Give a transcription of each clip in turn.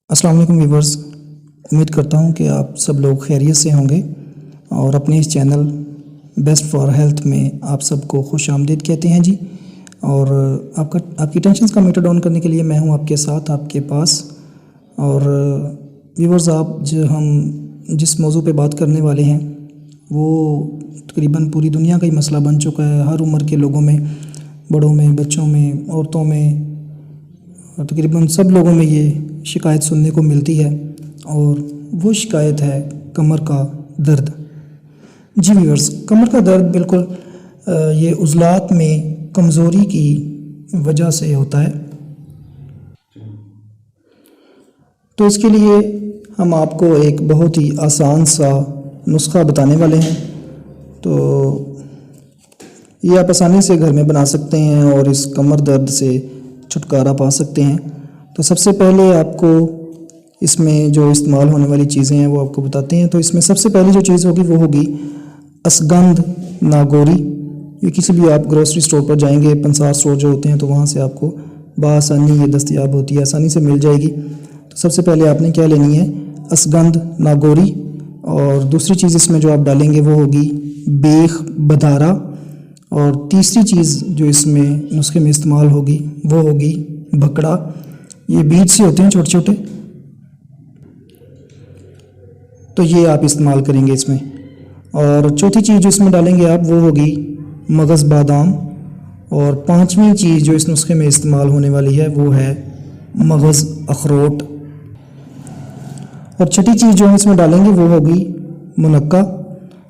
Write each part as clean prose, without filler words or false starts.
अस्सलाम वालेकुम व्यूवर्स, उम्मीद करता हूँ कि आप सब लोग खैरियत से होंगे और अपने इस चैनल बेस्ट फॉर हेल्थ में आप सबको खुश आमदीद कहते हैं जी। और आपकी टेंशन्स का मीटर डाउन करने के लिए मैं हूँ आपके साथ, आपके पास। और व्यूवर्स, हम जिस मौजू पे बात करने वाले हैं वो तकरीबन पूरी दुनिया का ही मसला बन चुका है। हर उम्र के लोगों में, बड़ों में, बच्चों में, औरतों में, तकरीबन सब लोगों में ये शिकायत सुनने को मिलती है और वो शिकायत है कमर का दर्द। जी व्यूअर्स, कमर का दर्द बिल्कुल ये उज़लात में कमज़ोरी की वजह से होता है। तो इसके लिए हम आपको एक बहुत ही आसान सा नुस्खा बताने वाले हैं। तो ये आप आसानी से घर में बना सकते हैं और इस कमर दर्द से छुटकारा पा सकते हैं। तो सबसे पहले आपको इसमें जो इस्तेमाल होने वाली चीज़ें हैं वो आपको बताते हैं। तो इसमें सबसे पहली जो चीज़ होगी वो होगी असगंध नागौरी। ये किसी भी आप ग्रोसरी स्टोर पर जाएंगे, पंसार स्टोर जो होते हैं, तो वहाँ से आपको बआसानी ये दस्तयाब होती है, आसानी से मिल जाएगी। तो सबसे पहले आपने क्या लेनी है, असगंध नागौरी। और दूसरी चीज़ इसमें जो आप डालेंगे वो होगी बेख बधारा। और तीसरी चीज़ जो इसमें नुस्खे में इस्तेमाल होगी वो होगी बकड़ा। ये बीज से होते हैं छोटे छोटे, तो ये आप इस्तेमाल करेंगे इसमें। और चौथी चीज़ जो इसमें डालेंगे आप वो होगी मगज़ बादाम। और पांचवी चीज़ जो इस नुस्खे में इस्तेमाल होने वाली है वो है मगज़ अखरोट। और छठी चीज़ जो हम इसमें डालेंगे वो होगी मुनक्का।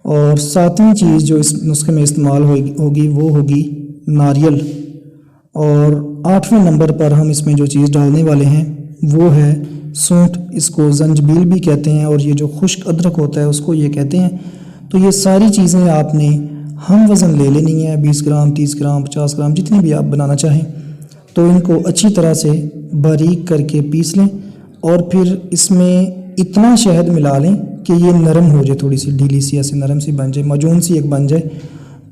और सातवीं चीज़ जो इस नुस्खे में इस्तेमाल होगी वो होगी नारियल। और आठवें नंबर पर हम इसमें जो चीज़ डालने वाले हैं वो है सूंठ। इसको जंजबील भी कहते हैं और ये जो खुश्क अदरक होता है उसको ये कहते हैं। तो ये सारी चीज़ें आपने हम वज़न ले लेनी है, 20 ग्राम, 30 ग्राम, 50 ग्राम, जितनी भी आप बनाना चाहें। तो इनको अच्छी तरह से बारीक करके पीस लें और फिर इसमें इतना शहद मिला लें कि ये नरम हो जाए, थोड़ी सी ढीली सी ऐसे नरम सी बन जाए, मजून सी एक बन जाए।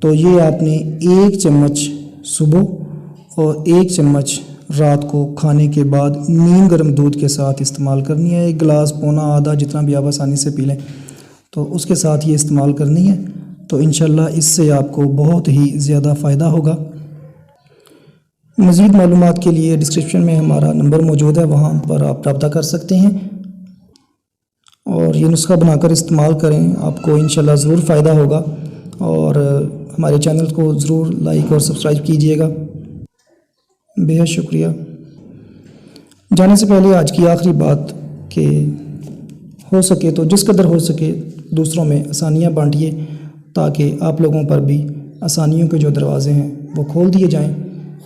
तो ये आपने 1 चम्मच सुबह और 1 चम्मच रात को खाने के बाद नीम गर्म दूध के साथ इस्तेमाल करनी है। 1 गिलास, पौना, आधा, जितना भी आप आसानी से पी लें, तो उसके साथ ये इस्तेमाल करनी है। तो इंशाल्लाह इससे आपको बहुत ही ज़्यादा फ़ायदा होगा। मज़ीद मालूमात के लिए डिस्क्रिप्शन में हमारा नंबर मौजूद है, वहाँ पर आप रब्ता कर सकते हैं और ये नुस्खा बनाकर इस्तेमाल करें, आपको इंशाल्लाह ज़रूर फ़ायदा होगा। और हमारे चैनल को ज़रूर लाइक और सब्सक्राइब कीजिएगा। बेहद शुक्रिया। जाने से पहले आज की आखिरी बात कि हो सके तो जिस कदर हो सके दूसरों में आसानियाँ बांटिए ताकि आप लोगों पर भी आसानियों के जो दरवाज़े हैं वो खोल दिए जाएं।